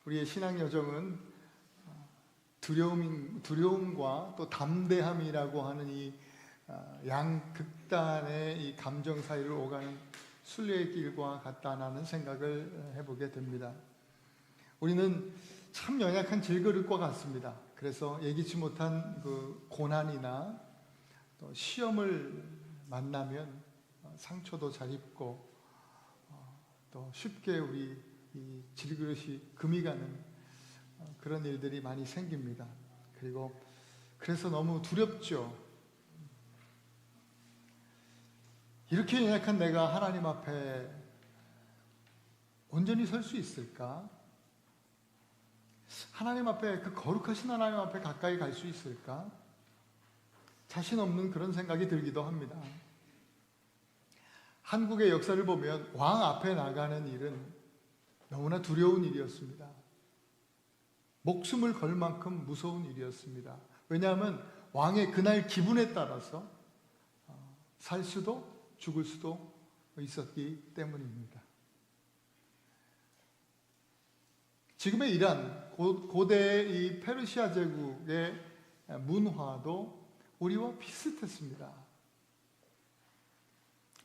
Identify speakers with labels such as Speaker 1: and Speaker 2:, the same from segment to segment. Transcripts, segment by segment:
Speaker 1: 우리의 신앙 여정은 두려움과 또 담대함이라고 하는 이 양극단의 이 감정 사이를 오가는 순례의 길과 같다는 생각을 해보게 됩니다. 우리는 참 연약한 질그릇과 같습니다. 그래서 예기치 못한 그 고난이나 또 시험을 만나면 상처도 잘 입고 또 쉽게 우리 이 질그릇이 금이 가는 그런 일들이 많이 생깁니다. 그래서 너무 두렵죠. 이렇게 연약한 내가 하나님 앞에 온전히 설 수 있을까? 하나님 앞에, 그 거룩하신 하나님 앞에 가까이 갈 수 있을까? 자신 없는 그런 생각이 들기도 합니다. 한국의 역사를 보면 왕 앞에 나가는 일은 너무나 두려운 일이었습니다. 목숨을 걸 만큼 무서운 일이었습니다. 왜냐하면 왕의 그날 기분에 따라서 살 수도 죽을 수도 있었기 때문입니다. 지금의 이란, 고대의 이 페르시아 제국의 문화도 우리와 비슷했습니다.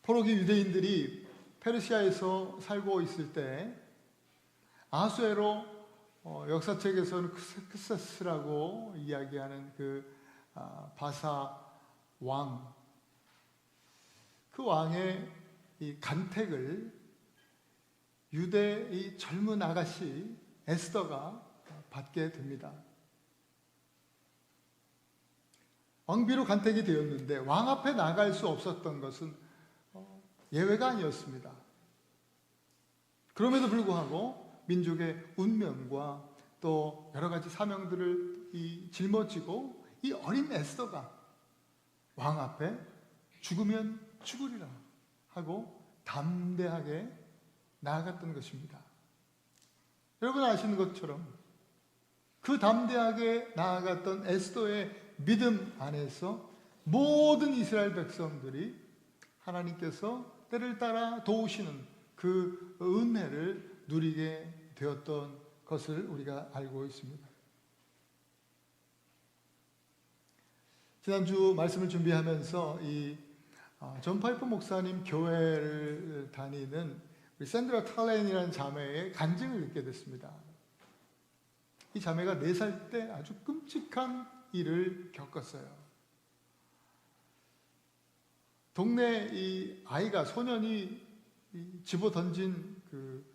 Speaker 1: 포로기 유대인들이 페르시아에서 살고 있을 때 아수에로 역사책에서는 크세스라고 이야기하는 그 바사 왕, 그 왕의 이 간택을 유대의 젊은 아가씨 에스더가 받게 됩니다. 왕비로 간택이 되었는데 왕 앞에 나갈 수 없었던 것은 예외가 아니었습니다. 그럼에도 불구하고 민족의 운명과 또 여러 가지 사명들을 짊어지고 이 어린 에스더가 왕 앞에 죽으면 죽으리라 하고 담대하게 나아갔던 것입니다. 여러분 아시는 것처럼 그 담대하게 나아갔던 에스더의 믿음 안에서 모든 이스라엘 백성들이 하나님께서 때를 따라 도우시는 그 은혜를 누리게 되었던 것을 우리가 알고 있습니다. 지난주 말씀을 준비하면서 존 파이프 목사님 교회를 다니는 우리 샌드라 탈렌이라는 자매의 간증을 읽게 됐습니다. 이 자매가 4살 때 아주 끔찍한 일을 겪었어요. 동네 이 아이가, 소년이 집어 던진 그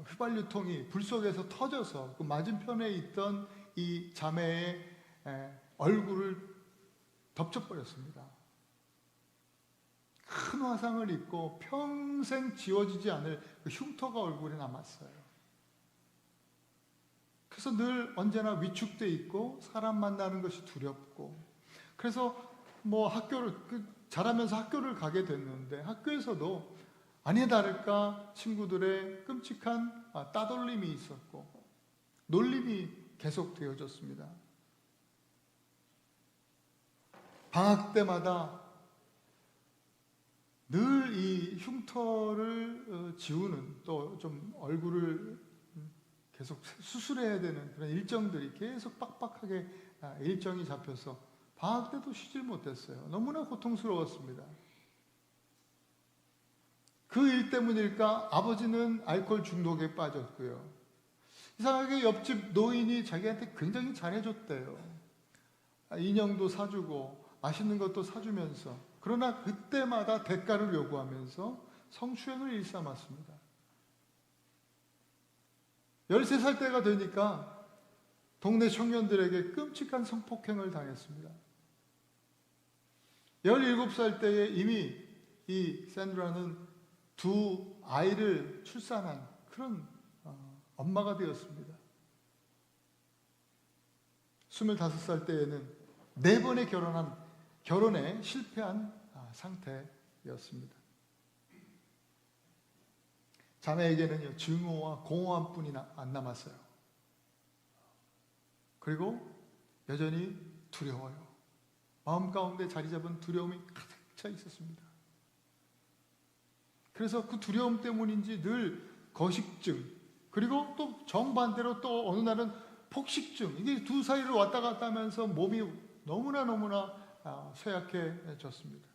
Speaker 1: 휘발유통이 불 속에서 터져서 그 맞은편에 있던 이 자매의 얼굴을 덮쳐버렸습니다. 큰 화상을 입고 평생 지워지지 않을 그 흉터가 얼굴에 남았어요. 그래서 늘 언제나 위축돼 있고 사람 만나는 것이 두렵고, 그래서 뭐 자라면서 학교를 가게 됐는데 학교에서도 아니나 다를까 친구들의 끔찍한 따돌림이 있었고 놀림이 계속되어졌습니다. 방학 때마다 늘 이 흉터를 지우는, 또 좀 얼굴을 계속 수술해야 되는 그런 일정들이 계속 빡빡하게 일정이 잡혀서 방학 때도 쉬질 못했어요. 너무나 고통스러웠습니다. 그 일 때문일까 아버지는 알코올 중독에 빠졌고요. 이상하게 옆집 노인이 자기한테 굉장히 잘해줬대요. 인형도 사주고 맛있는 것도 사주면서, 그러나 그때마다 대가를 요구하면서 성추행을 일삼았습니다. 13살 때가 되니까 동네 청년들에게 끔찍한 성폭행을 당했습니다. 17살 때에 이미 이 샌드라는 2 아이를 출산한 그런 엄마가 되었습니다. 25살 때에는 4번의 결혼에 실패한 상태였습니다. 자매에게는요, 증오와 공허함뿐이 안 남았어요. 그리고 여전히 두려워요. 마음 가운데 자리 잡은 두려움이 가득 차 있었습니다. 그래서 그 두려움 때문인지 늘 거식증, 그리고 또 정반대로 또 어느 날은 폭식증, 이게 두 사이를 왔다 갔다 하면서 몸이 너무나 쇠약해졌습니다.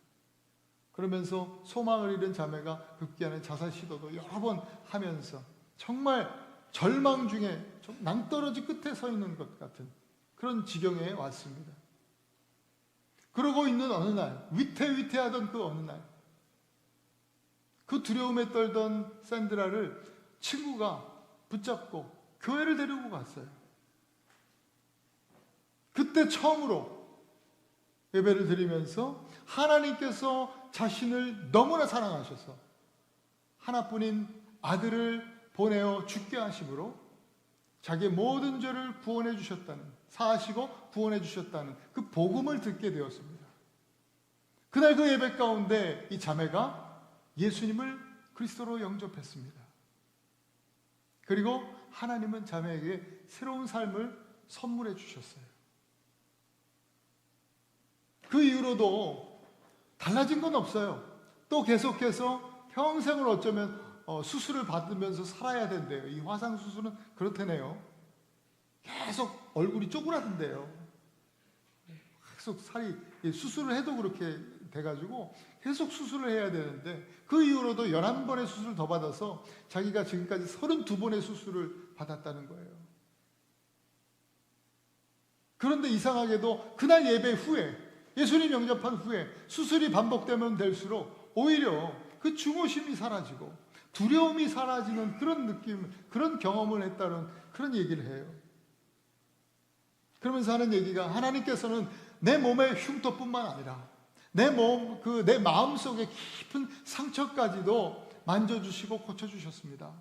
Speaker 1: 그러면서 소망을 잃은 자매가 급기야는 자살 시도도 여러 번 하면서 정말 절망 중에 낭떠러지 끝에 서 있는 것 같은 그런 지경에 왔습니다. 그러고 있는 어느 날, 위태위태하던 그 어느 날, 그 두려움에 떨던 샌드라를 친구가 붙잡고 교회를 데리고 갔어요. 그때 처음으로 예배를 드리면서 하나님께서 자신을 너무나 사랑하셔서 하나뿐인 아들을 보내어 죽게 하심으로 자기의 모든 죄를 구원해 주셨다는, 사하시고 구원해 주셨다는 그 복음을 듣게 되었습니다. 그날 그 예배 가운데 이 자매가 예수님을 그리스도로 영접했습니다. 그리고 하나님은 자매에게 새로운 삶을 선물해 주셨어요. 그 이후로도 달라진 건 없어요. 또 계속해서 평생을 어쩌면 수술을 받으면서 살아야 된대요. 이 화상 수술은 그렇다네요. 계속 얼굴이 쪼그라든대요. 계속 살이, 수술을 해도 그렇게 돼가지고 계속 수술을 해야 되는데, 그 이후로도 11번의 수술을 더 받아서 자기가 지금까지 32번의 수술을 받았다는 거예요. 그런데 이상하게도 그날 예배 후에, 예수님 영접한 후에 수술이 반복되면 될수록 오히려 그 중후심이 사라지고 두려움이 사라지는 그런 느낌, 그런 경험을 했다는 그런 얘기를 해요. 그러면서 하는 얘기가, 하나님께서는 내 몸의 흉터뿐만 아니라 내 마음 속의 깊은 상처까지도 만져주시고 고쳐주셨습니다.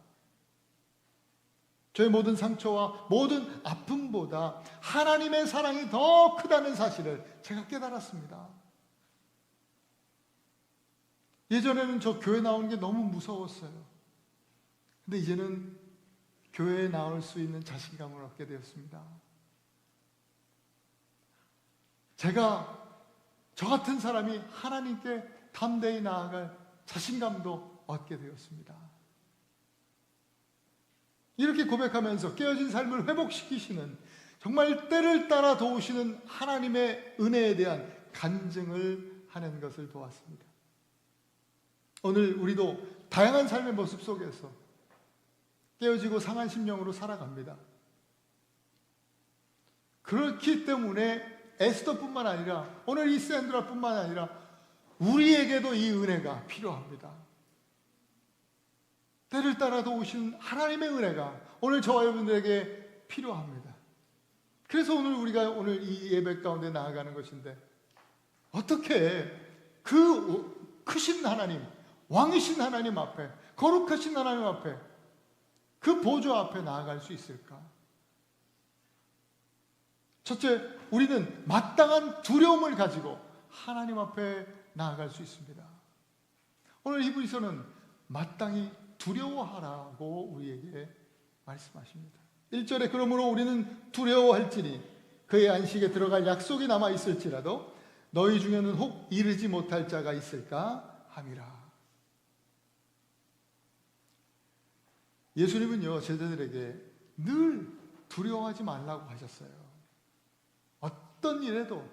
Speaker 1: 저의 모든 상처와 모든 아픔보다 하나님의 사랑이 더 크다는 사실을 제가 깨달았습니다. 예전에는 저 교회 나오는 게 너무 무서웠어요. 근데 이제는 교회에 나올 수 있는 자신감을 얻게 되었습니다. 저 같은 사람이 하나님께 담대히 나아갈 자신감도 얻게 되었습니다. 이렇게 고백하면서 깨어진 삶을 회복시키시는, 정말 때를 따라 도우시는 하나님의 은혜에 대한 간증을 하는 것을 보았습니다. 오늘 우리도 다양한 삶의 모습 속에서 깨어지고 상한 심령으로 살아갑니다. 그렇기 때문에 에스더뿐만 아니라 오늘 이 샌드라뿐만 아니라 우리에게도 이 은혜가 필요합니다. 때를 따라 도우시는 하나님의 은혜가 오늘 저와 여러분들에게 필요합니다. 그래서 우리가 오늘 이 예배 가운데 나아가는 것인데, 어떻게 그 크신 하나님, 왕이신 하나님 앞에, 거룩하신 하나님 앞에, 그 보좌 앞에 나아갈 수 있을까? 첫째, 우리는 마땅한 두려움을 가지고 하나님 앞에 나아갈 수 있습니다. 오늘 히브리서는 마땅히 두려워하라고 우리에게 말씀하십니다. 1절에 그러므로 우리는 두려워할지니 그의 안식에 들어갈 약속이 남아 있을지라도 너희 중에는 혹 이르지 못할 자가 있을까 함이라. 예수님은요, 제자들에게 늘 두려워하지 말라고 하셨어요. 어떤 일에도,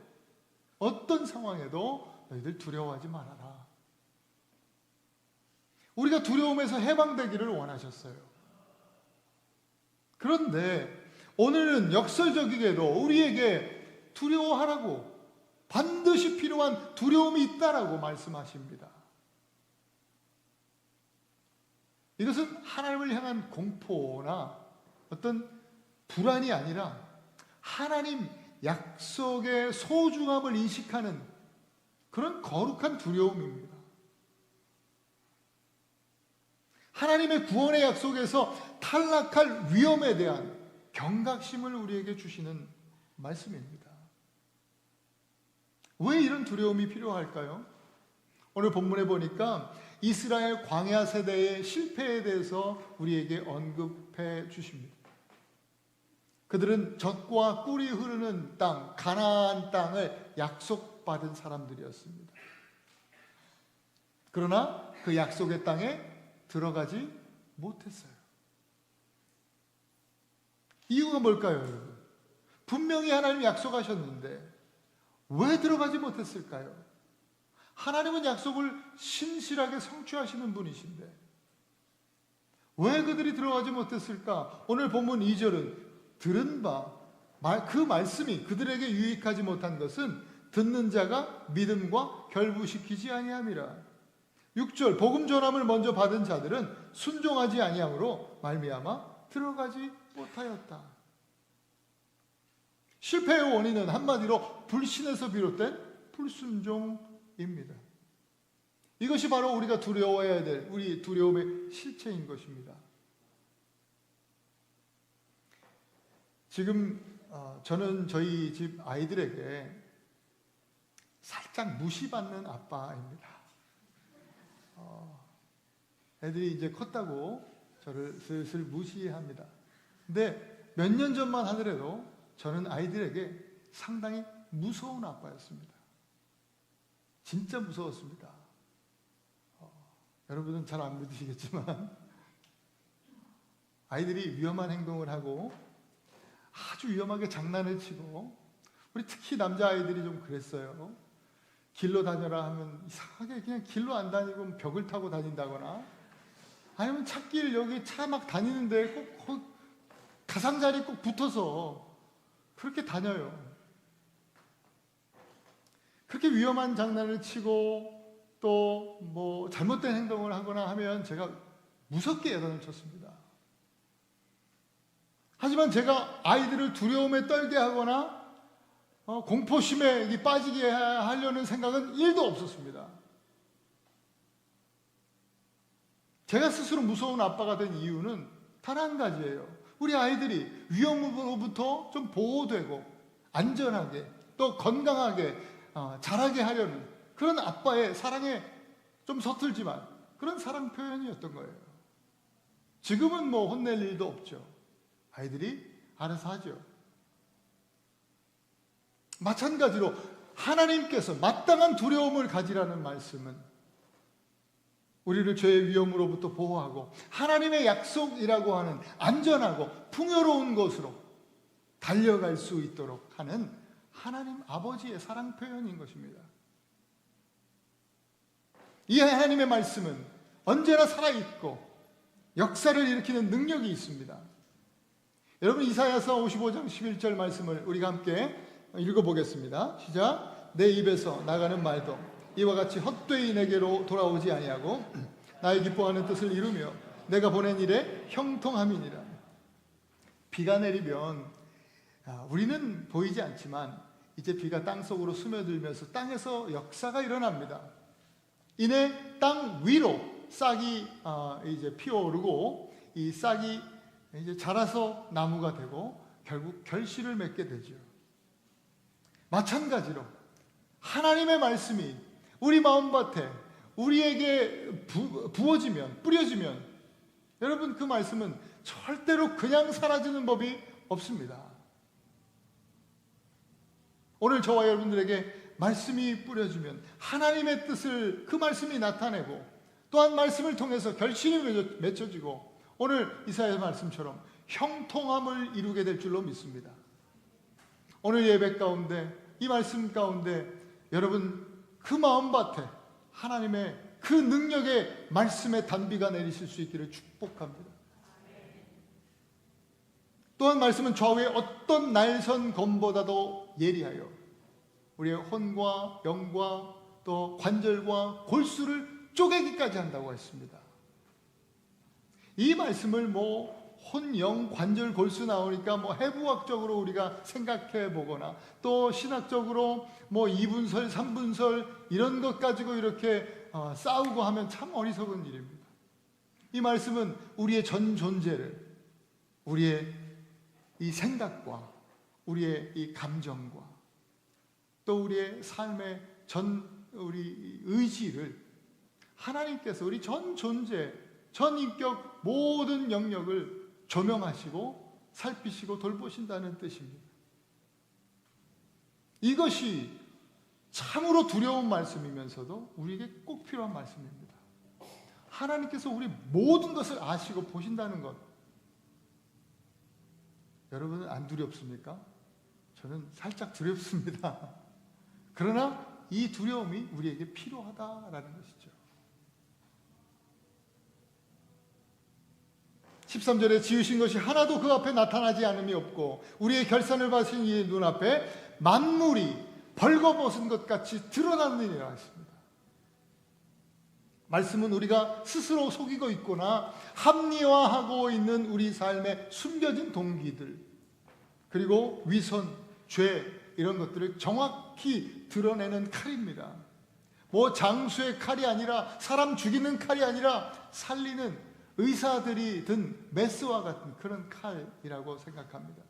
Speaker 1: 어떤 상황에도 너희들 두려워하지 말아라. 우리가 두려움에서 해방되기를 원하셨어요. 그런데 오늘은 역설적이게도 우리에게 두려워하라고, 반드시 필요한 두려움이 있다라고 말씀하십니다. 이것은 하나님을 향한 공포나 어떤 불안이 아니라 하나님 약속의 소중함을 인식하는 그런 거룩한 두려움입니다. 하나님의 구원의 약속에서 탈락할 위험에 대한 경각심을 우리에게 주시는 말씀입니다. 왜 이런 두려움이 필요할까요? 오늘 본문에 보니까 이스라엘 광야 세대의 실패에 대해서 우리에게 언급해 주십니다. 그들은 젖과 꿀이 흐르는 땅, 가나안 땅을 약속받은 사람들이었습니다. 그러나 그 약속의 땅에 들어가지 못했어요. 이유가 뭘까요, 여러분? 분명히 하나님이 약속하셨는데 왜 들어가지 못했을까요? 하나님은 약속을 신실하게 성취하시는 분이신데 왜 그들이 들어가지 못했을까? 오늘 본문 2절은 들은 그 말씀이 그들에게 유익하지 못한 것은 듣는 자가 믿음과 결부시키지 아니함이라. 6절 복음 전함을 먼저 받은 자들은 순종하지 아니함으로 말미암아 들어가지 못하였다. 실패의 원인은 한마디로 불신에서 비롯된 불순종입니다. 이것이 바로 우리가 두려워해야 될 우리 두려움의 실체인 것입니다. 지금 저는 저희 집 아이들에게 살짝 무시받는 아빠입니다. 애들이 이제 컸다고 저를 슬슬 무시합니다. 근데 몇 년 전만 하더라도 저는 아이들에게 상당히 무서운 아빠였습니다. 진짜 무서웠습니다. 여러분은 잘 안 믿으시겠지만 아이들이 위험한 행동을 하고 아주 위험하게 장난을 치고 우리 특히 남자아이들이 좀 그랬어요. 길로 다녀라 하면 이상하게 그냥 길로 안 다니고 벽을 타고 다닌다거나 아니면 찻길 여기 차 막 다니는데 꼭 가상자리에 꼭 붙어서 그렇게 다녀요. 그렇게 위험한 장난을 치고 또 뭐 잘못된 행동을 하거나 하면 제가 무섭게 야단을 쳤습니다. 하지만 제가 아이들을 두려움에 떨게 하거나 공포심에 빠지게 하려는 생각은 1도 없었습니다. 제가 스스로 무서운 아빠가 된 이유는 단 한 가지예요. 우리 아이들이 위험으로부터 좀 보호되고 안전하게 또 건강하게 자라게 하려는 그런 아빠의 사랑에 좀 서툴지만 그런 사랑 표현이었던 거예요. 지금은 뭐 혼낼 일도 없죠. 아이들이 알아서 하죠. 마찬가지로 하나님께서 마땅한 두려움을 가지라는 말씀은 우리를 죄의 위험으로부터 보호하고 하나님의 약속이라고 하는 안전하고 풍요로운 곳으로 달려갈 수 있도록 하는 하나님 아버지의 사랑 표현인 것입니다. 이 하나님의 말씀은 언제나 살아있고 역사를 일으키는 능력이 있습니다. 여러분 이사야서 55장 11절 말씀을 우리가 함께 읽어보겠습니다. 시작. 내 입에서 나가는 말도 이와 같이 헛되이 내게로 돌아오지 아니하고 나의 기뻐하는 뜻을 이루며 내가 보낸 일에 형통함이니라. 비가 내리면 우리는 보이지 않지만 이제 비가 땅속으로 스며들면서 땅에서 역사가 일어납니다. 이내 땅 위로 싹이 이제 피어오르고 이 싹이 이제 자라서 나무가 되고 결국 결실을 맺게 되죠. 마찬가지로 하나님의 말씀이 우리 마음밭에 우리에게 부어지면 뿌려지면 여러분 그 말씀은 절대로 그냥 사라지는 법이 없습니다. 오늘 저와 여러분들에게 말씀이 뿌려지면 하나님의 뜻을 그 말씀이 나타내고 또한 말씀을 통해서 결실이 맺혀지고 오늘 이사야 말씀처럼 형통함을 이루게 될 줄로 믿습니다. 오늘 예배 가운데 이 말씀 가운데 여러분 그 마음밭에 하나님의 그 능력의 말씀의 단비가 내리실 수 있기를 축복합니다. 또한 말씀은 좌우의 어떤 날선 검보다도 예리하여 우리의 혼과 영과 또 관절과 골수를 쪼개기까지 한다고 했습니다. 이 말씀을 혼, 영, 관절, 골수 나오니까 해부학적으로 우리가 생각해 보거나 또 신학적으로 2분설, 3분설 이런 것 가지고 이렇게 싸우고 하면 참 어리석은 일입니다. 이 말씀은 우리의 전 존재를 우리의 이 생각과 우리의 이 감정과 또 우리의 삶의 우리 의지를 하나님께서 우리 전 존재, 전 인격 모든 영역을 조명하시고 살피시고 돌보신다는 뜻입니다. 이것이 참으로 두려운 말씀이면서도 우리에게 꼭 필요한 말씀입니다. 하나님께서 우리 모든 것을 아시고 보신다는 것. 여러분은 안 두렵습니까? 저는 살짝 두렵습니다. 그러나 이 두려움이 우리에게 필요하다라는 것이죠. 13절에 지으신 것이 하나도 그 앞에 나타나지 않음이 없고 우리의 결산을 받으신 이의 눈앞에 만물이 벌거벗은 것 같이 드러나느니라 했습니다. 말씀은 우리가 스스로 속이고 있거나 합리화하고 있는 우리 삶의 숨겨진 동기들, 그리고 위선, 죄 이런 것들을 정확히 드러내는 칼입니다. 뭐 장수의 칼이 아니라, 사람 죽이는 칼이 아니라 살리는 의사들이 든 메스와 같은 그런 칼이라고 생각합니다.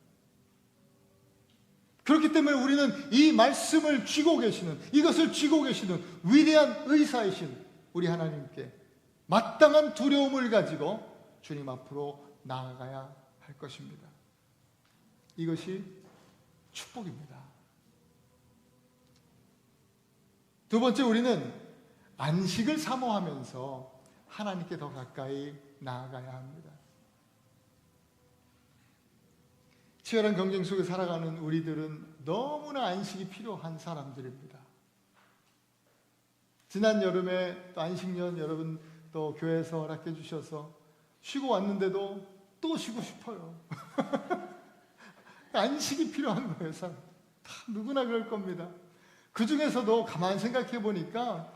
Speaker 1: 그렇기 때문에 우리는 이 말씀을 쥐고 계시는, 이것을 쥐고 계시는 위대한 의사이신 우리 하나님께 마땅한 두려움을 가지고 주님 앞으로 나아가야 할 것입니다. 이것이 축복입니다. 두 번째, 우리는 안식을 사모하면서 하나님께 더 가까이 나아가야 합니다. 치열한 경쟁 속에 살아가는 우리들은 너무나 안식이 필요한 사람들입니다. 지난 여름에 또 안식년 여러분 또 교회에서 허락해 주셔서 쉬고 왔는데도 또 쉬고 싶어요. 안식이 필요한 거예요. 사람 다 누구나 그럴 겁니다. 그 중에서도 가만히 생각해 보니까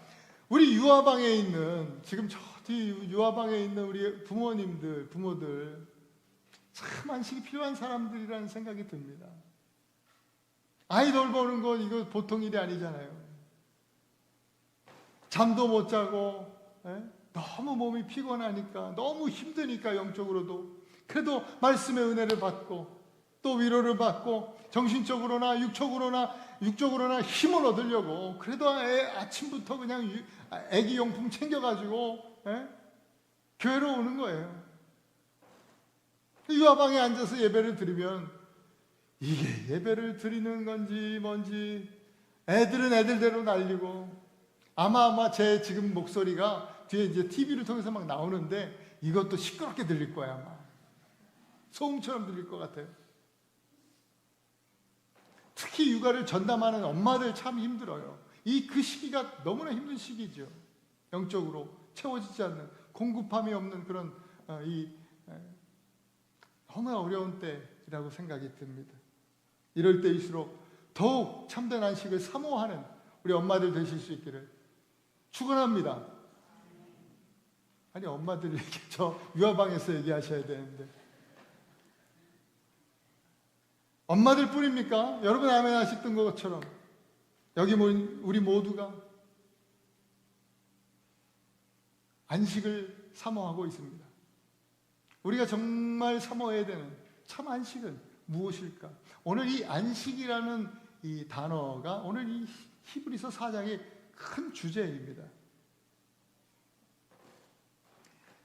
Speaker 1: 우리 유아방에 있는, 지금 저 뒤 유아방에 있는 우리 부모들 참 안식이 필요한 사람들이라는 생각이 듭니다. 아이 돌보는 건 이거 보통 일이 아니잖아요. 잠도 못 자고, 너무 몸이 피곤하니까, 너무 힘드니까 영적으로도. 그래도 말씀의 은혜를 받고 또 위로를 받고 정신적으로나 육적으로나 힘을 얻으려고 그래도 아침부터 그냥 애기 용품 챙겨가지고 교회로 오는 거예요. 유아방에 앉아서 예배를 드리면 이게 예배를 드리는 건지 뭔지, 애들은 애들대로 날리고, 아마 제 지금 목소리가 뒤에 이제 TV를 통해서 막 나오는데 이것도 시끄럽게 들릴 거야. 아마 소음처럼 들릴 것 같아요. 특히 육아를 전담하는 엄마들 참 힘들어요. 그 시기가 너무나 힘든 시기죠. 영적으로 채워지지 않는, 공급함이 없는 그런 너무나 어려운 때라고 생각이 듭니다. 이럴 때일수록 더욱 참된 안식을 사모하는 우리 엄마들 되실 수 있기를 축원합니다. 아니, 엄마들이 저 유아방에서 얘기하셔야 되는데, 엄마들 뿐입니까? 여러분 아멘 하셨던 것처럼 여기 모인 우리 모두가 안식을 사모하고 있습니다. 우리가 정말 사모해야 되는 참 안식은 무엇일까? 오늘 이 안식이라는 이 단어가 오늘 이 히브리서 4장의 큰 주제입니다.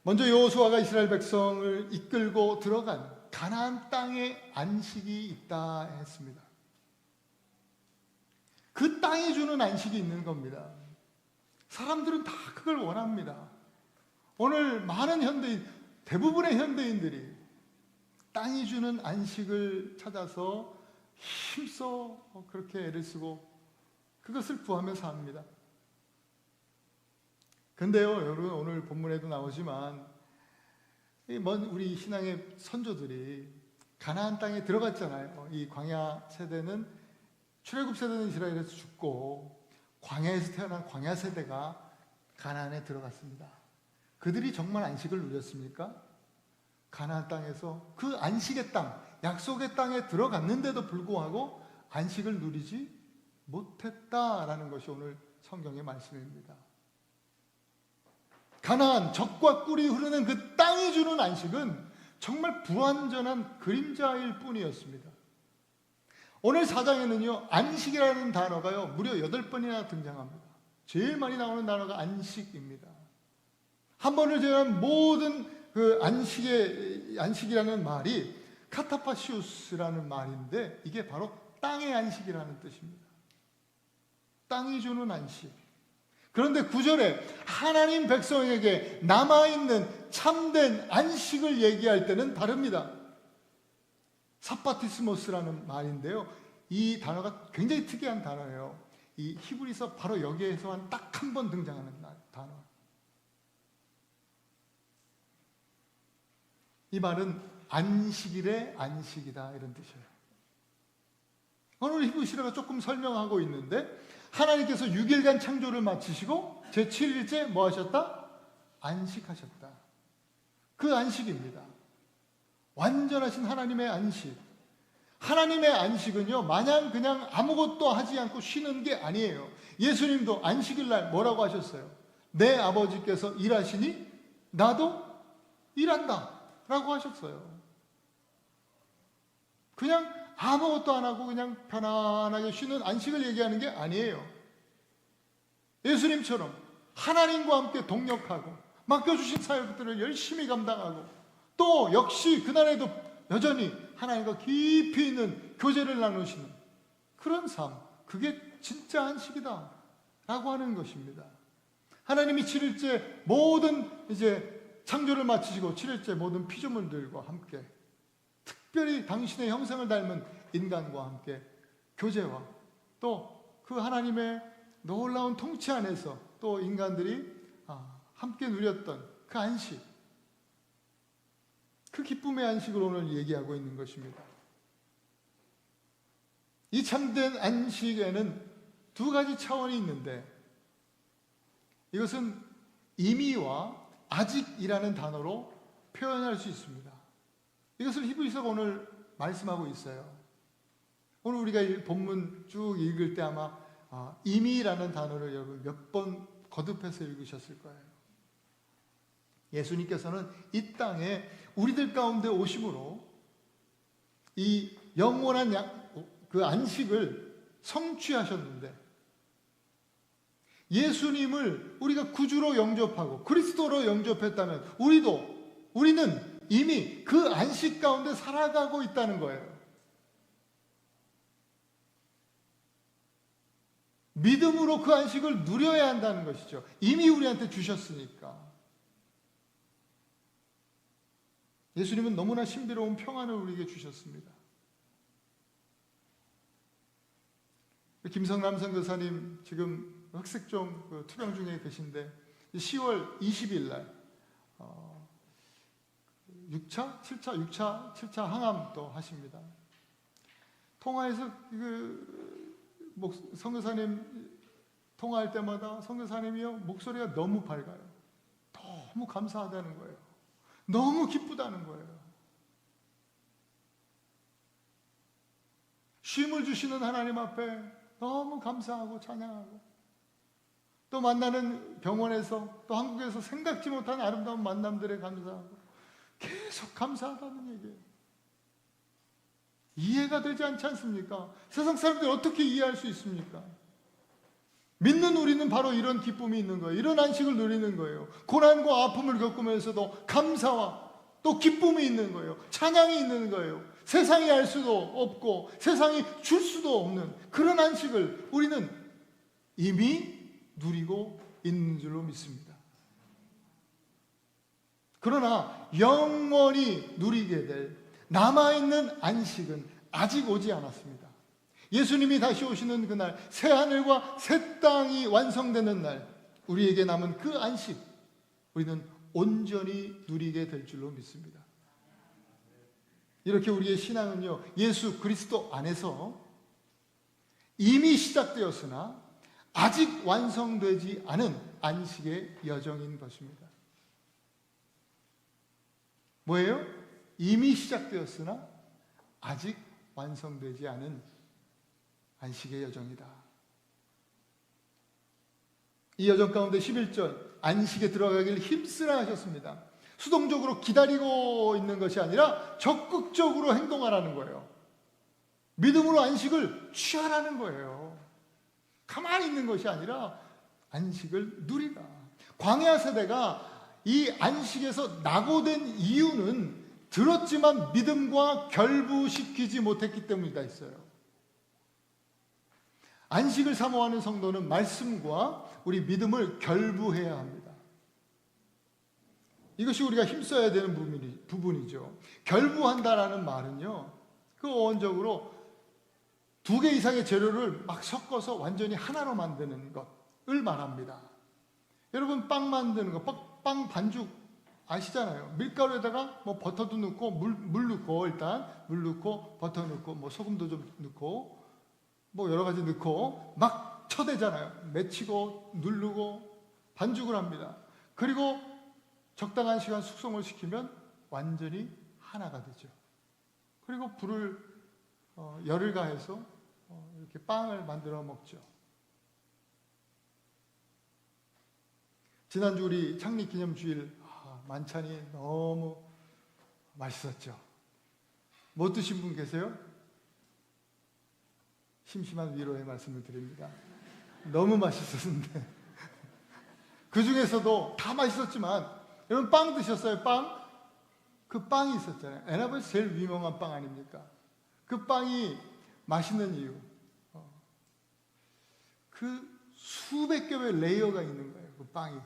Speaker 1: 먼저 여호수아가 이스라엘 백성을 이끌고 들어간 가나안 땅에 안식이 있다 했습니다. 그 땅이 주는 안식이 있는 겁니다. 사람들은 다 그걸 원합니다. 오늘 많은 대부분의 현대인들이 땅이 주는 안식을 찾아서 힘써 그렇게 애를 쓰고 그것을 구하며 삽니다. 근데요, 여러분, 오늘 본문에도 나오지만 우리 신앙의 선조들이 가나안 땅에 들어갔잖아요. 이 광야 세대는, 출애굽 세대는 이스라엘에서 죽고 광야에서 태어난 광야 세대가 가나안에 들어갔습니다. 그들이 정말 안식을 누렸습니까? 가나안 땅에서 그 안식의 땅, 약속의 땅에 들어갔는데도 불구하고 안식을 누리지 못했다라는 것이 오늘 성경의 말씀입니다. 가나안, 젖과 꿀이 흐르는 그 땅이 주는 안식은 정말 불완전한 그림자일 뿐이었습니다. 오늘 4장에는요, 안식이라는 단어가요, 무려 8번이나 등장합니다. 제일 많이 나오는 단어가 안식입니다. 한 번을 제외한 모든 그 안식이라는 말이 카타파시우스라는 말인데, 이게 바로 땅의 안식이라는 뜻입니다. 땅이 주는 안식. 그런데 9절에 하나님 백성에게 남아있는 참된 안식을 얘기할 때는 다릅니다. 사바티스모스라는 말인데요. 이 단어가 굉장히 특이한 단어예요. 이 히브리서 바로 여기에서 딱 한 번 등장하는 단어. 이 말은 안식일의 안식이다, 이런 뜻이에요. 오늘 히브리서가 조금 설명하고 있는데, 하나님께서 6일간 창조를 마치시고 제7일째 뭐 하셨다? 안식하셨다. 그 안식입니다. 완전하신 하나님의 안식. 하나님의 안식은요, 마냥 그냥 아무것도 하지 않고 쉬는 게 아니에요. 예수님도 안식일 날 뭐라고 하셨어요? 내 아버지께서 일하시니 나도 일한다 라고 하셨어요. 그냥 아무것도 안 하고 그냥 편안하게 쉬는 안식을 얘기하는 게 아니에요. 예수님처럼 하나님과 함께 동력하고 맡겨주신 사역들을 열심히 감당하고, 또 역시 그날에도 여전히 하나님과 깊이 있는 교제를 나누시는 그런 삶, 그게 진짜 안식이다 라고 하는 것입니다. 하나님이 7일째 모든 이제 창조를 마치시고 7일째 모든 피조물들과 함께, 특별히 당신의 형상을 닮은 인간과 함께 교제와 또 그 하나님의 놀라운 통치 안에서 또 인간들이 함께 누렸던 그 안식, 그 기쁨의 안식을 오늘 얘기하고 있는 것입니다. 이 참된 안식에는 두 가지 차원이 있는데, 이것은 이미와 아직이라는 단어로 표현할 수 있습니다. 이것을 히브리서가 오늘 말씀하고 있어요. 오늘 우리가 본문 쭉 읽을 때 아마 이미라는 단어를 여러분 몇 번 거듭해서 읽으셨을 거예요. 예수님께서는 이 땅에 우리들 가운데 오심으로 이 영원한 그 안식을 성취하셨는데, 예수님을 우리가 구주로 영접하고 그리스도로 영접했다면 우리는 이미 그 안식 가운데 살아가고 있다는 거예요. 믿음으로 그 안식을 누려야 한다는 것이죠. 이미 우리한테 주셨으니까. 예수님은 너무나 신비로운 평안을 우리에게 주셨습니다. 김성남 선교사님 지금 흑색종 투병 중에 계신데 10월 20일 날 6차 항암도 하십니다. 통화에서 선교사님 통화할 때마다 선교사님이요, 목소리가 너무 밝아요. 너무 감사하다는 거예요. 너무 기쁘다는 거예요. 쉼을 주시는 하나님 앞에 너무 감사하고 찬양하고, 또 만나는 병원에서 또 한국에서 생각지 못한 아름다운 만남들에 감사하고, 계속 감사하다는 얘기예요. 이해가 되지 않지 않습니까? 세상 사람들이 어떻게 이해할 수 있습니까? 믿는 우리는 바로 이런 기쁨이 있는 거예요. 이런 안식을 누리는 거예요. 고난과 아픔을 겪으면서도 감사와 또 기쁨이 있는 거예요. 찬양이 있는 거예요. 세상이 알 수도 없고 세상이 줄 수도 없는 그런 안식을 우리는 이미 누리고 있는 줄로 믿습니다. 그러나 영원히 누리게 될 남아있는 안식은 아직 오지 않았습니다. 예수님이 다시 오시는 그날, 새 하늘과 새 땅이 완성되는 날, 우리에게 남은 그 안식, 우리는 온전히 누리게 될 줄로 믿습니다. 이렇게 우리의 신앙은요, 예수 그리스도 안에서 이미 시작되었으나 아직 완성되지 않은 안식의 여정인 것입니다. 뭐예요? 이미 시작되었으나 아직 완성되지 않은 안식의 여정이다. 이 여정 가운데 11절 안식에 들어가기를 힘쓰라 하셨습니다. 수동적으로 기다리고 있는 것이 아니라 적극적으로 행동하라는 거예요. 믿음으로 안식을 취하라는 거예요. 가만히 있는 것이 아니라 안식을 누리라. 광야 세대가 이 안식에서 낙오된 이유는 들었지만 믿음과 결부시키지 못했기 때문이다 했어요. 안식을 사모하는 성도는 말씀과 우리 믿음을 결부해야 합니다. 이것이 우리가 힘써야 되는 부분이죠. 결부한다라는 말은요, 그 어원적으로 2개 이상의 재료를 막 섞어서 완전히 하나로 만드는 것을 말합니다. 여러분 빵 만드는 거, 빵 반죽 아시잖아요. 밀가루에다가 뭐 버터도 넣고 물 넣고 일단 물 넣고 버터 넣고 뭐 소금도 좀 넣고 뭐 여러 가지 넣고 막 쳐대잖아요. 맺히고 누르고 반죽을 합니다. 그리고 적당한 시간 숙성을 시키면 완전히 하나가 되죠. 그리고 열을 가해서 이렇게 빵을 만들어 먹죠. 지난주 우리 창립기념주일 만찬이 너무 맛있었죠. 못 드신 분 계세요? 심심한 위로의 말씀을 드립니다. 너무 맛있었는데 그 중에서도 다 맛있었지만 여러분 빵 드셨어요? 빵? 그 빵이 있었잖아요. 에나베스 제일 유명한 빵 아닙니까? 그 빵이 맛있는 이유, 그 수백 개의 레이어가 있는 거예요. 그 빵이.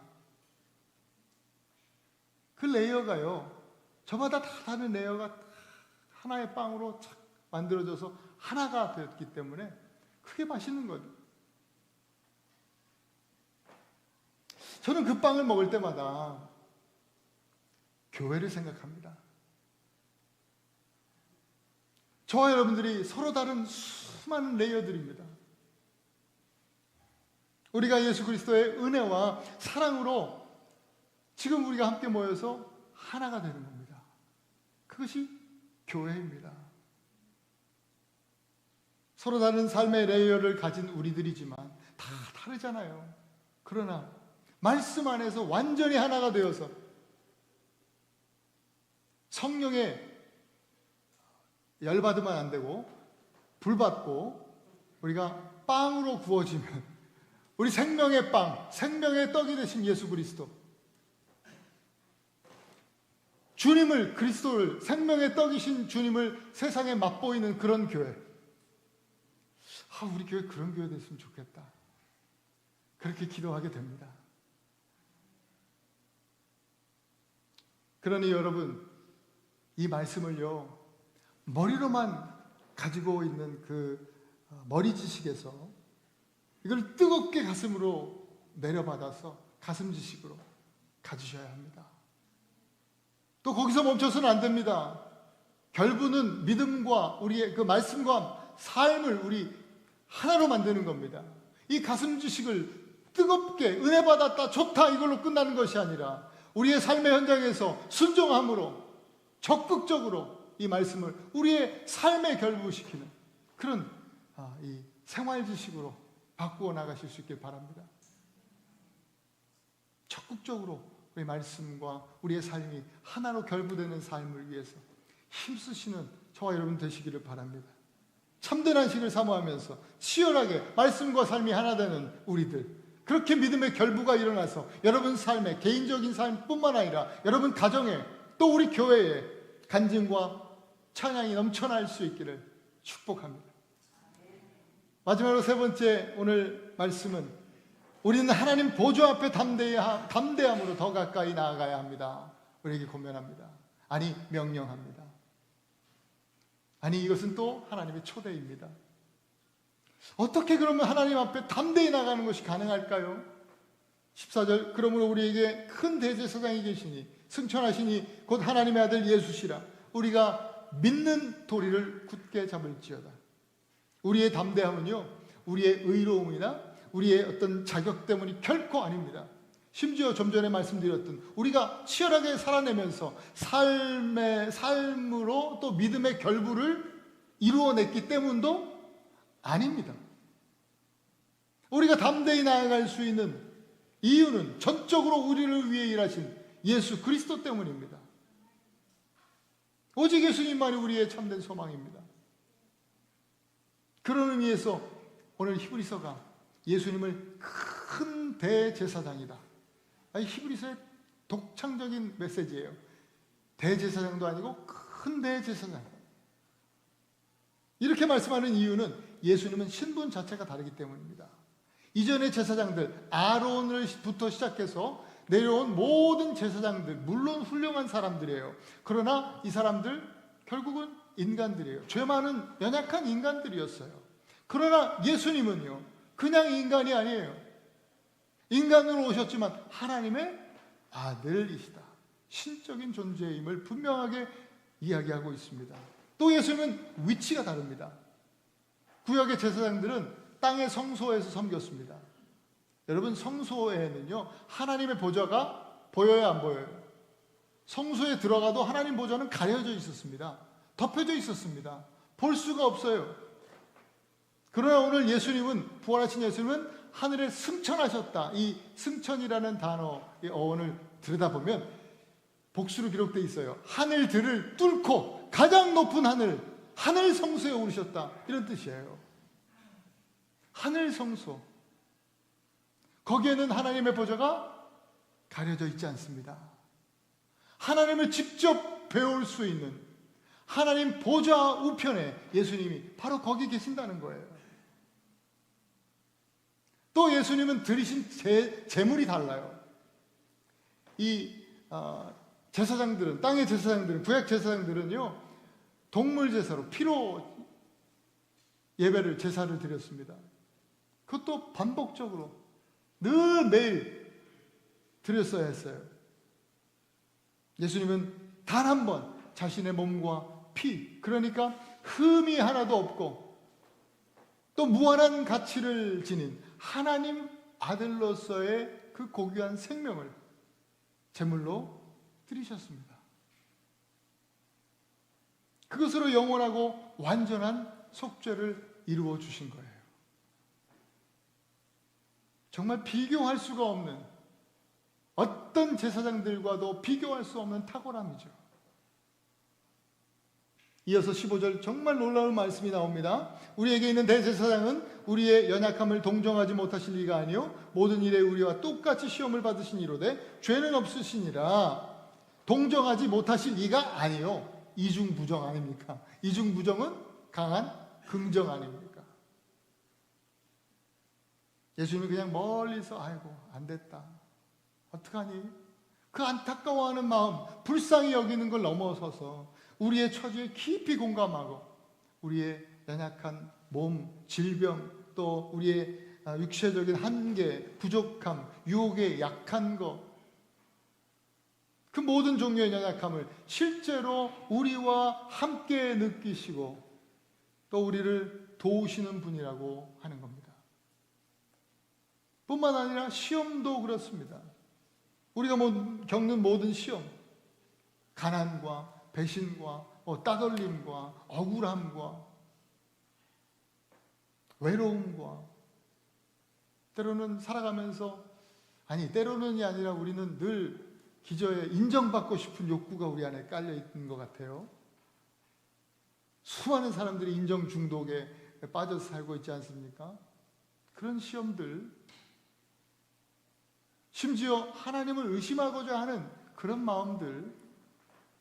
Speaker 1: 그 레이어가요, 저마다 다 다른 레이어가 하나의 빵으로 착 만들어져서 하나가 되었기 때문에 그게 맛있는 거죠. 저는 그 빵을 먹을 때마다 교회를 생각합니다. 저와 여러분들이 서로 다른 수많은 레이어들입니다. 우리가 예수 그리스도의 은혜와 사랑으로 지금 우리가 함께 모여서 하나가 되는 겁니다. 그것이 교회입니다. 서로 다른 삶의 레이어를 가진 우리들이지만 다 다르잖아요. 그러나 말씀 안에서 완전히 하나가 되어서 성령에 열받으면 안 되고 불 받고 우리가 빵으로 구워지면 우리 생명의 빵, 생명의 떡이 되신 예수 그리스도, 주님을, 그리스도를, 생명의 떡이신 주님을 세상에 맛보이는 그런 교회. 우리 교회 그런 교회 됐으면 좋겠다. 그렇게 기도하게 됩니다. 그러니 여러분, 이 말씀을요, 머리로만 가지고 있는 그 머리 지식에서 이걸 뜨겁게 가슴으로 내려받아서 가슴 지식으로 가지셔야 합니다. 또 거기서 멈춰서는 안 됩니다. 결부는 믿음과 우리의 그 말씀과 삶을 우리 하나로 만드는 겁니다. 이 가슴 지식을 뜨겁게 은혜 받았다, 좋다 이걸로 끝나는 것이 아니라 우리의 삶의 현장에서 순종함으로 적극적으로 이 말씀을 우리의 삶에 결부시키는 그런 이 생활 지식으로 바꾸어 나가실 수 있길 바랍니다. 적극적으로 우리 말씀과 우리의 삶이 하나로 결부되는 삶을 위해서 힘쓰시는 저와 여러분 되시기를 바랍니다. 참된 안식을 사모하면서 치열하게 말씀과 삶이 하나 되는 우리들, 그렇게 믿음의 결부가 일어나서 여러분 삶의 개인적인 삶뿐만 아니라 여러분 가정에 또 우리 교회에 간증과 찬양이 넘쳐날 수 있기를 축복합니다. 마지막으로 세 번째 오늘 말씀은 우리는 하나님 보좌 앞에 담대함으로 더 가까이 나아가야 합니다. 우리에게 권면합니다. 아니 명령합니다. 아니 이것은 또 하나님의 초대입니다. 어떻게 그러면 하나님 앞에 담대히 나가는 것이 가능할까요? 14절, 그러므로 우리에게 큰 대제사장이 계시니 승천하시니 곧 하나님의 아들 예수시라. 우리가 믿는 도리를 굳게 잡을지어다. 우리의 담대함은요, 우리의 의로움이나 우리의 어떤 자격 때문이 결코 아닙니다. 심지어 좀 전에 말씀드렸던 우리가 치열하게 살아내면서 삶으로 또 믿음의 결부를 이루어냈기 때문도 아닙니다. 우리가 담대히 나아갈 수 있는 이유는 전적으로 우리를 위해 일하신 예수 그리스도 때문입니다. 오직 예수님만이 우리의 참된 소망입니다. 그런 의미에서 오늘 히브리서가 예수님을 큰 대제사장이다. 히브리서의 독창적인 메시지예요. 대제사장도 아니고 큰 대제사장. 이렇게 말씀하는 이유는 예수님은 신분 자체가 다르기 때문입니다. 이전의 제사장들, 아론을부터 시작해서 내려온 모든 제사장들, 물론 훌륭한 사람들이에요. 그러나 이 사람들 결국은 인간들이에요. 죄 많은 연약한 인간들이었어요. 그러나 예수님은요, 그냥 인간이 아니에요. 인간으로 오셨지만 하나님의 아들이시다. 신적인 존재임을 분명하게 이야기하고 있습니다. 또 예수님은 위치가 다릅니다. 구약의 제사장들은 땅의 성소에서 섬겼습니다. 여러분, 성소에는요, 하나님의 보좌가 보여요, 안 보여요? 성소에 들어가도 하나님 보좌는 가려져 있었습니다. 덮여져 있었습니다. 볼 수가 없어요. 그러나 오늘 예수님은, 부활하신 예수님은 하늘에 승천하셨다. 이 승천이라는 단어의 어원을 들여다보면 복수로 기록되어 있어요. 하늘들을 뚫고 가장 높은 하늘 성소에 오르셨다. 이런 뜻이에요. 하늘 성소. 거기에는 하나님의 보좌가 가려져 있지 않습니다. 하나님을 직접 배울 수 있는 하나님 보좌 우편에 예수님이 바로 거기 계신다는 거예요. 또 예수님은 드리신 제물이 달라요. 이 제사장들은, 땅의 제사장들은, 구약 제사장들은요, 동물 제사로, 피로 예배를, 제사를 드렸습니다. 그것도 반복적으로 늘 매일 드렸어야 했어요. 예수님은 단 한 번 자신의 몸과 피, 그러니까 흠이 하나도 없고 또 무한한 가치를 지닌 하나님 아들로서의 그 고귀한 생명을 제물로 드리셨습니다. 그것으로 영원하고 완전한 속죄를 이루어 주신 거예요. 정말 비교할 수가 없는, 어떤 제사장들과도 비교할 수 없는 탁월함이죠. 이어서 15절 정말 놀라운 말씀이 나옵니다. 우리에게 있는 대제사장은 우리의 연약함을 동정하지 못하실 리가 아니요 모든 일에 우리와 똑같이 시험을 받으신 이로되 죄는 없으시니라. 동정하지 못하실 리가 아니요. 이중부정 아닙니까? 이중부정은 강한 긍정 아닙니까? 예수님이 그냥 멀리서 아이고 안 됐다, 어떡하니? 그 안타까워하는 마음, 불쌍히 여기는 걸 넘어서서 우리의 처지에 깊이 공감하고 우리의 연약한 몸, 질병, 또 우리의 육체적인 한계, 부족함, 유혹에 약한 것, 그 모든 종류의 연약함을 실제로 우리와 함께 느끼시고 또 우리를 도우시는 분이라고 하는 겁니다. 뿐만 아니라 시험도 그렇습니다. 우리가 겪는 모든 시험, 가난과 배신과 따돌림과 억울함과 외로움과 때로는 살아가면서, 아니 때로는이 아니라 우리는 늘 기저에 인정받고 싶은 욕구가 우리 안에 깔려 있는 것 같아요. 수많은 사람들이 인정 중독에 빠져서 살고 있지 않습니까? 그런 시험들, 심지어 하나님을 의심하고자 하는 그런 마음들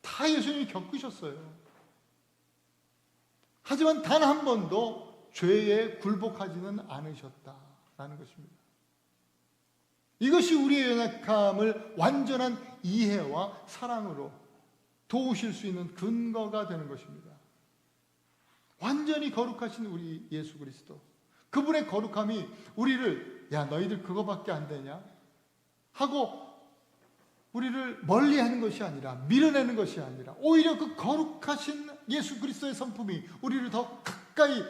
Speaker 1: 다 예수님이 겪으셨어요. 하지만 단 한 번도 죄에 굴복하지는 않으셨다라는 것입니다. 이것이 우리의 연약함을 완전한 이해와 사랑으로 도우실 수 있는 근거가 되는 것입니다. 완전히 거룩하신 우리 예수 그리스도, 그분의 거룩함이 우리를 야 너희들 그거밖에 안 되냐 하고 우리를 멀리하는 것이 아니라, 밀어내는 것이 아니라, 오히려 그 거룩하신 예수 그리스도의 성품이 우리를 더 가까이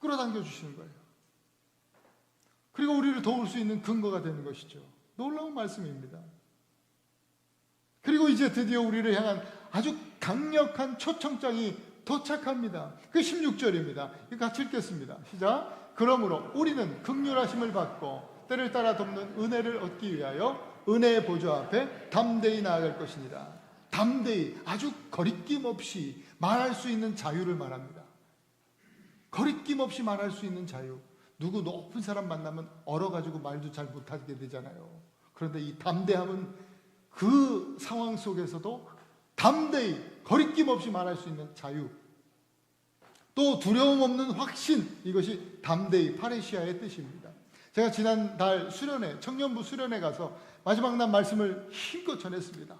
Speaker 1: 끌어당겨 주시는 거예요. 그리고 우리를 도울 수 있는 근거가 되는 것이죠. 놀라운 말씀입니다. 그리고 이제 드디어 우리를 향한 아주 강력한 초청장이 도착합니다. 그 16절입니다. 같이 읽겠습니다. 시작. 그러므로 우리는 긍휼하심을 받고 때를 따라 돕는 은혜를 얻기 위하여 은혜의 보좌 앞에 담대히 나아갈 것이니라. 담대히, 아주 거리낌 없이 말할 수 있는 자유를 말합니다. 거리낌 없이 말할 수 있는 자유. 누구 높은 사람 만나면 얼어가지고 말도 잘 못하게 되잖아요. 그런데 이 담대함은 그 상황 속에서도 담대히, 거리낌 없이 말할 수 있는 자유. 또 두려움 없는 확신, 이것이 담대히, 파레시아의 뜻입니다. 제가 지난달 수련회, 청년부 수련회 가서 마지막 날 말씀을 힘껏 전했습니다.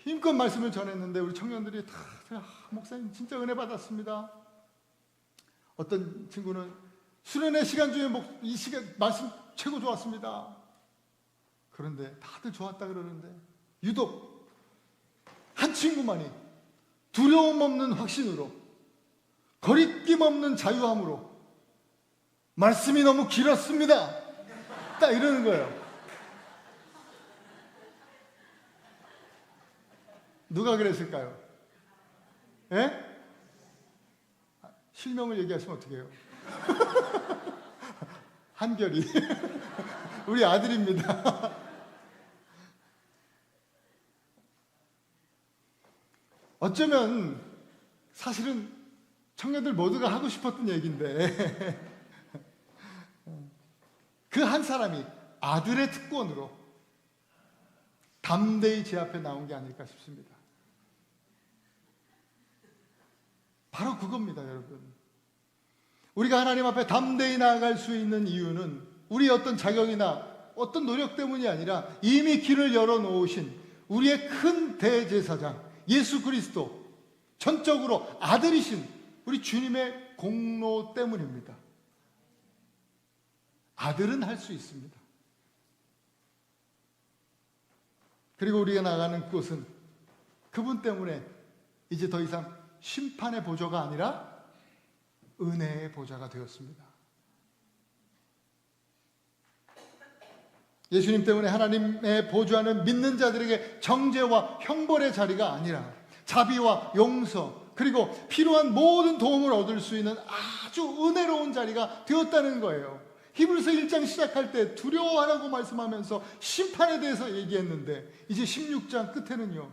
Speaker 1: 힘껏 말씀을 전했는데 우리 청년들이 다 목사님 진짜 은혜 받았습니다. 어떤 친구는 수련회 시간 중에 이 시간 말씀 최고 좋았습니다. 그런데 다들 좋았다 그러는데 유독 한 친구만이 두려움 없는 확신으로, 거리낌 없는 자유함으로 말씀이 너무 길었습니다, 딱 이러는 거예요. 누가 그랬을까요? 예? 실명을 얘기하시면 어떻게 해요? 한결이 우리 아들입니다. 어쩌면 사실은 청년들 모두가 하고 싶었던 얘기인데 그 한 사람이 아들의 특권으로 담대히 제 앞에 나온 게 아닐까 싶습니다. 바로 그겁니다, 여러분. 우리가 하나님 앞에 담대히 나아갈 수 있는 이유는 우리의 어떤 자격이나 어떤 노력 때문이 아니라 이미 길을 열어놓으신 우리의 큰 대제사장 예수 그리스도, 전적으로 아들이신 우리 주님의 공로 때문입니다. 아들은 할 수 있습니다. 그리고 우리가 나가는 곳은 그분 때문에 이제 더 이상 심판의 보좌가 아니라 은혜의 보좌가 되었습니다. 예수님 때문에 하나님의 보좌는 믿는 자들에게 정죄와 형벌의 자리가 아니라 자비와 용서, 그리고 필요한 모든 도움을 얻을 수 있는 아주 은혜로운 자리가 되었다는 거예요. 히브리서 1장 시작할 때 두려워하라고 말씀하면서 심판에 대해서 얘기했는데 이제 16장 끝에는요,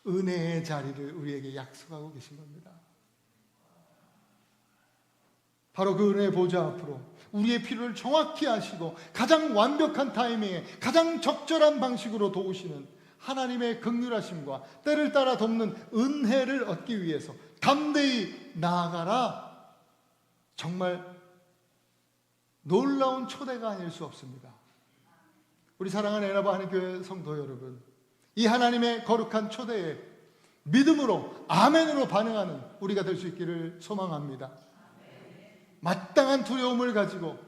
Speaker 1: 은혜의 자리를 우리에게 약속하고 계신 겁니다. 바로 그 은혜의 보좌 앞으로 우리의 필요를 정확히 아시고 가장 완벽한 타이밍에 가장 적절한 방식으로 도우시는 하나님의 긍휼하심과 때를 따라 돕는 은혜를 얻기 위해서 담대히 나아가라. 정말 놀라운 초대가 아닐 수 없습니다. 우리 사랑하는 에나바 한인교회 성도 여러분, 이 하나님의 거룩한 초대에 믿음으로 아멘으로 반응하는 우리가 될 수 있기를 소망합니다. 마땅한 두려움을 가지고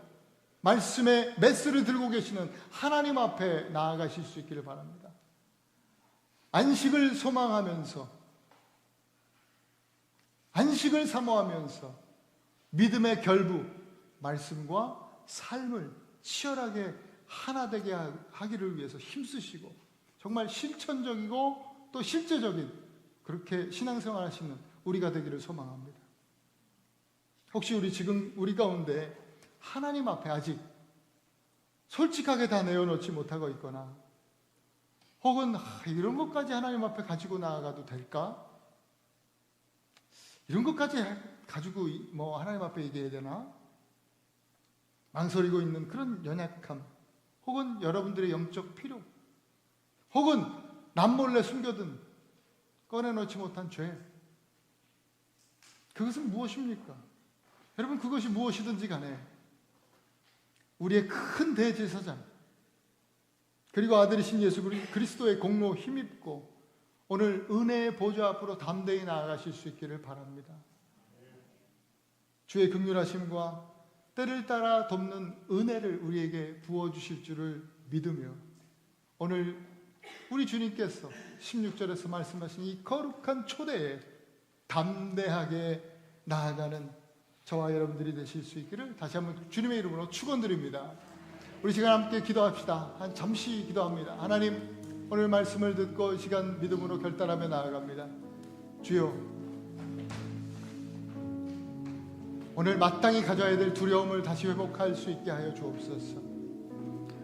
Speaker 1: 말씀의 메스를 들고 계시는 하나님 앞에 나아가실 수 있기를 바랍니다. 안식을 소망하면서, 안식을 사모하면서 믿음의 결부, 말씀과 삶을 치열하게 하나 되게 하기를 위해서 힘쓰시고 정말 실천적이고 또 실제적인 그렇게 신앙생활 하시는 우리가 되기를 소망합니다. 혹시 우리 가운데 하나님 앞에 아직 솔직하게 다 내어놓지 못하고 있거나 혹은 이런 것까지 하나님 앞에 가지고 나아가도 될까? 이런 것까지 가지고 하나님 앞에 얘기해야 되나? 망설이고 있는 그런 연약함, 혹은 여러분들의 영적 필요, 혹은 남몰래 숨겨둔 꺼내놓지 못한 죄, 그것은 무엇입니까? 여러분, 그것이 무엇이든지 간에 우리의 큰 대제사장 그리고 아들이신 예수 그리스도의 공로 힘입고 오늘 은혜의 보좌 앞으로 담대히 나아가실 수 있기를 바랍니다. 주의 긍휼하심과 때를 따라 돕는 은혜를 우리에게 부어주실 줄을 믿으며 오늘 우리 주님께서 16절에서 말씀하신 이 거룩한 초대에 담대하게 나아가는 저와 여러분들이 되실 수 있기를 다시 한번 주님의 이름으로 축원드립니다. 우리 시간 함께 기도합시다. 잠시 기도합니다. 하나님, 오늘 말씀을 듣고 이 시간 믿음으로 결단하며 나아갑니다. 주여, 오늘 마땅히 가져야 될 두려움을 다시 회복할 수 있게 하여 주옵소서.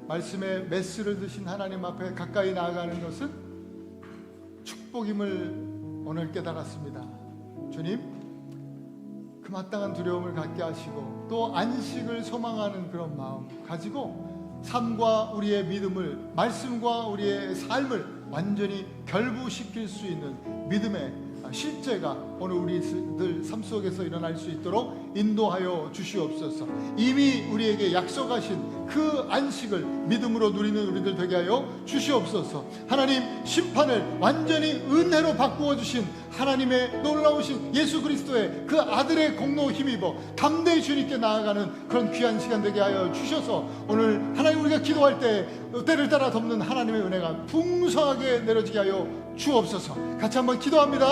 Speaker 1: 말씀의 메스를 드신 하나님 앞에 가까이 나아가는 것은 축복임을 오늘 깨달았습니다. 주님, 그 마땅한 두려움을 갖게 하시고 또 안식을 소망하는 그런 마음 가지고 삶과 우리의 믿음을, 말씀과 우리의 삶을 완전히 결부시킬 수 있는 믿음의 실제가 오늘 우리들 삶 속에서 일어날 수 있도록 인도하여 주시옵소서. 이미 우리에게 약속하신 그 안식을 믿음으로 누리는 우리들 되게 하여 주시옵소서. 하나님, 심판을 완전히 은혜로 바꾸어 주신 하나님의 놀라우신 예수 그리스도의 그 아들의 공로 힘입어 담대히 주님께 나아가는 그런 귀한 시간 되게 하여 주셔서 오늘 하나님, 우리가 기도할 때 때를 따라 덮는 하나님의 은혜가 풍성하게 내려지게 하여 주옵소서. 같이 한번 기도합니다.